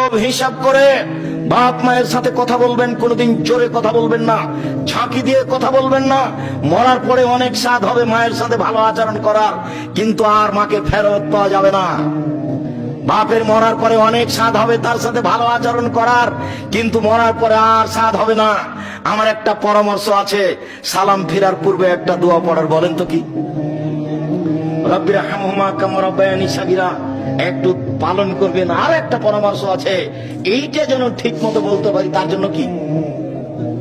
খুব হিসাব করে বাপ মায়ের সাথে কথা বলবেন, কোনোদিন জোরে কথা বলবেন না, ঝাঁকি দিয়ে কথা বলবেন না। মরার পরে অনেক স্বাদ হবে মায়ের সাথে ভালো আচরণ করার, কিন্তু আর মাকে ফেরত পাওয়া যাবে না। বাপের মরার পরে অনেক স্বাদ হবে তার সাথে ভালো আচরণ করার, কিন্তু মরার পরে আর স্বাদ হবে না। আমার একটা পরামর্শ আছে, সালাম ফিরার পূর্বে একটা দোয়া পড়ার, বলেন তো কি? রব্বি রহমহুমা কামা রাব্বায়ানি সাগীরা, একটু পালন করবেন। আর একটা পরামর্শ আছে, এইটা যেন ঠিক মতো বলতে পারি, তার জন্য কি?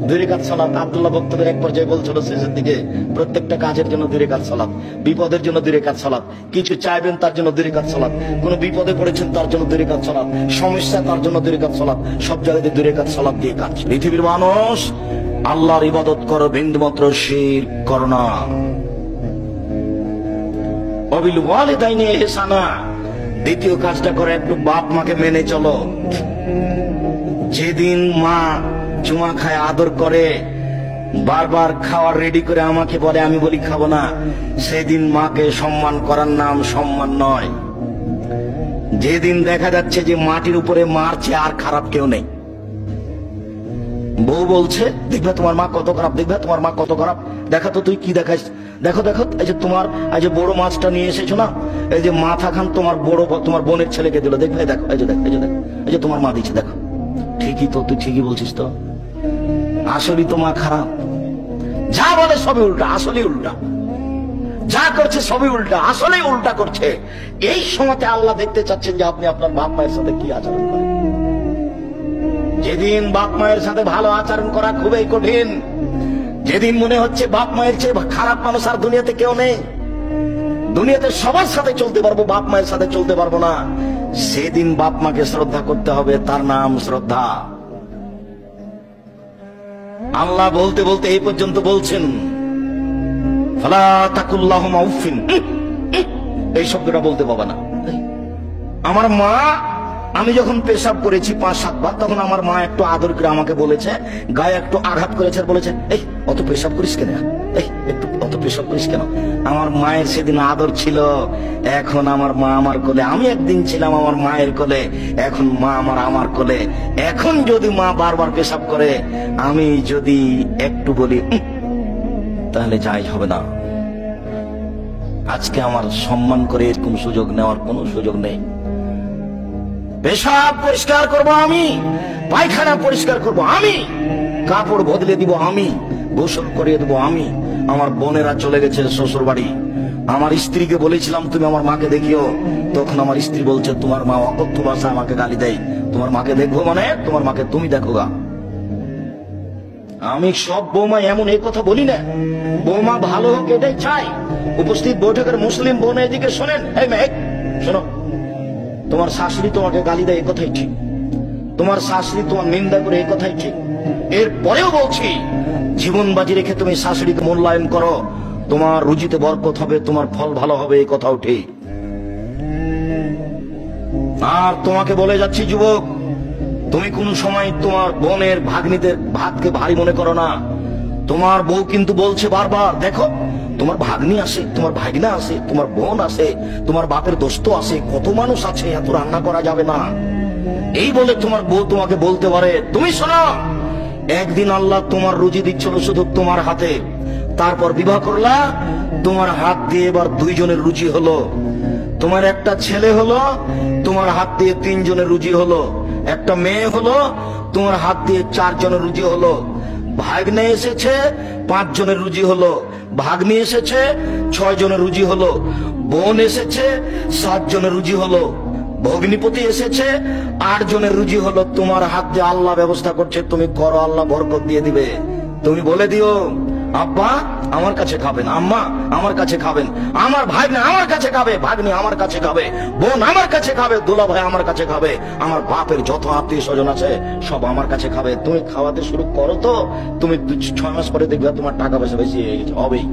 2 রাকাত সালাত। আব্দুল্লাহ বক্তব্যের এক পর্যায়ে বলছিল শেষের দিকে, প্রত্যেকটা কাজের জন্য 2 রাকাত সালাত, বিপদের জন্য 2 রাকাত সালাত, কিছু চাইবেন তার জন্য 2 রাকাত সালাত, কোন বিপদে পড়েছেন তার জন্য 2 রাকাত সালাত, সমস্যা তার জন্য 2 রাকাত সালাত, সব জায়গাতে 2 রাকাত সালাত দিয়ে কাজ। পৃথিবীর মানুষ, আল্লাহর ইবাদত করো, বিন্দুমাত্র শিরক করো না। ওয়াবিল ওয়ালিদাইনি ইহসানা, দ্বিতীয় কাজটা করে একটু বাপ মাকে মেনে চলো। যেদিন মা চুমা খায়, আদর করে, বারবার খাওয়ার রেডি করে আমাকে বলে, আমি বলি খাবো না, সেদিন মাকে সম্মান করার নাম সম্মান নয়। যেদিন দেখা যাচ্ছে যে মাটির উপরে মারছে আর খারাপ কেউ নেই, বউ বলছে দেখবে তোমার মা কত খারাপ, দেখবে তোমার মা কত খারাপ, দেখা তো তুই কি দেখাস, দেখো দেখো, এই যে তোমার এই যে বড় মাছটা নিয়ে এসেছো না, এই যে মাথা খান তোমার বড়, তোমার বোনের ছেলেকে দিল, দেখবে দেখো, এই যে দেখো, এই যে দেখো, এই যে তোমার মা দিচ্ছে, দেখো। ঠিকই তো, তুই ঠিকই বলছিস তো, আসলেই তো মা খারাপ। যা বলে সবই উল্টা, আসলেই উল্টা, যা করছে সবই উল্টা, আসলেই উল্টা করছে। এই সময়তে আল্লাহ দেখতে চাচ্ছেন যে আপনি আপনার বাপ মায়ের সাথে কি আচরণ করেন। যেদিন বাপ মায়ের সাথে ভালো আচরণ করা খুবই কঠিন, যেদিন মনে হচ্ছে বাপ মায়ের চেয়ে খারাপ মানুষ আর দুনিয়াতে কেউ নেই, দুনিয়াতে সবার সাথে চলতে পারবো, বাপ মায়ের সাথে চলতে পারবো না, সেদিন বাপ মাকে শ্রদ্ধা করতে হবে, তার নাম শ্রদ্ধা। আল্লাহ বলতে বলতে এই পর্যন্ত বলছেন, ফালা তাকুল্লাহুমা উফিন, এই শব্দটা বলতে পাবা না। আমার মা, আমি যখন পেশাব করেছি 5-7 বার, তখন আমার মা একটু আদর করে আমাকে বলেছে, গায়ে একটু আঘাত করেছে, বলেছে এই অত পেশাব করিস কেন, এই একটু অত পেশাব করিস কেন। আমার মায়ের সেদিন আদর ছিল, এখন আমার মা আমার কোলে, আমি একদিন ছিলাম আমার মায়ের কোলে, এখন মা আমার কোলে। এখন যদি মা বারবার পেশাব করে, আমি যদি একটু বলি তাহলে যাই হবে না। আজকে আমার সম্মান করে এরকম সুযোগ নেওয়ার কোনো সুযোগ নেই। পেশাব পরিষ্কার করব আমি, পায়খানা পরিষ্কার করব আমি, কাপড় বদলে দিব আমি, গোসল করিয়ে দেবো আমি। আমার বোনেরা চলে গেছে শ্বশুর বাড়ি, আমার স্ত্রীকে বলেছিলাম তুমি আমার মাকে দেখিও, তখন আমার স্ত্রী বলছে তোমার মা অকথ্য ভাষা আমাকে গালি দেয়, তোমার মাকে দেখবো মানে তোমার মাকে তুমি দেখো গা। আমি সব বৌমা এমন এই কথা বলি না, বৌমা ভালো হোক এটাই চাই। উপস্থিত বৈঠকের মুসলিম বোন এদিকে শোনেন, এই মেয়ে শোনো, তোমার শাশুড়ি তোমাকে গালি দেয়, এই কথাই ঠিক, তোমার শাশুড়ি তোমার নিন্দা করে, এই কথাই ঠিক। এরপরেও বলছি, জীবন বাজি রেখে তুমি শাশুড়িকে মূল্যায়ন করো, তোমার রুজিতে বরকত হবে, তোমার ফল ভালো হবে, এই কথাও ঠিক। আর তোমাকে বলে যাচ্ছি যুবক, তুমি কোন সময় তোমার বোনের ভাগ্নিদের ভাতকে ভারী মনে করো না। তোমার বউ কিন্তু বলছে বারবার, দেখো তোমার ভাগ্নি আছে, তোমার ভাগনা আছে, তোমার বোন আছে, তোমার বাপের দোস্ত আছে, কত মানুষ আছে, এত রান্না করা যাবে না, এই বলে তোমার বউ তোমাকে বলতে পারে। তুমি শোনো, একদিন আল্লাহ তোমার রুজি দিচ্ছিল শুধু তোমার হাতে, তারপর বিবাহ করলা, তোমার হাত দিয়ে এবার 2 জনের রুজি হলো, তোমার একটা ছেলে হলো, তোমার হাত দিয়ে 3 জনের রুজি হলো, একটা মেয়ে হলো, তোমার হাত দিয়ে 4 জনের রুজি হলো, ভাগ্নে এসেছে 5 জনের রুজি হলো, ভাগ্নি এসেছে 6 জনের রুজি হলো, বোন এসেছে 7 জনের রুজি হলো, ভগ্নিপতি এসেছে 8 জনের রুজি হলো। তোমার হাত দিয়ে আল্লাহ ব্যবস্থা করছে, তুমি করো, আল্লাহ বরকত দিয়ে দিবে। তুমি বলে দিও আব্বা আমার কাছে খাবেন, আম্মা আমার কাছে খাবেন, আমার ভাগ্নে আমার কাছে খাবে, ভাগ্নি আমার কাছে খাবে, বোন আমার কাছে খাবে, দুলা ভাই আমার কাছে খাবে, আমার বাপের যত আত্মীয় স্বজন আছে সব আমার কাছে খাবে। তুমি খাওয়াতে শুরু করো তো, তুমি 6 মাস পরে দেখবে তোমার টাকা পয়সা বেশি হয়ে গেছে, হবেই।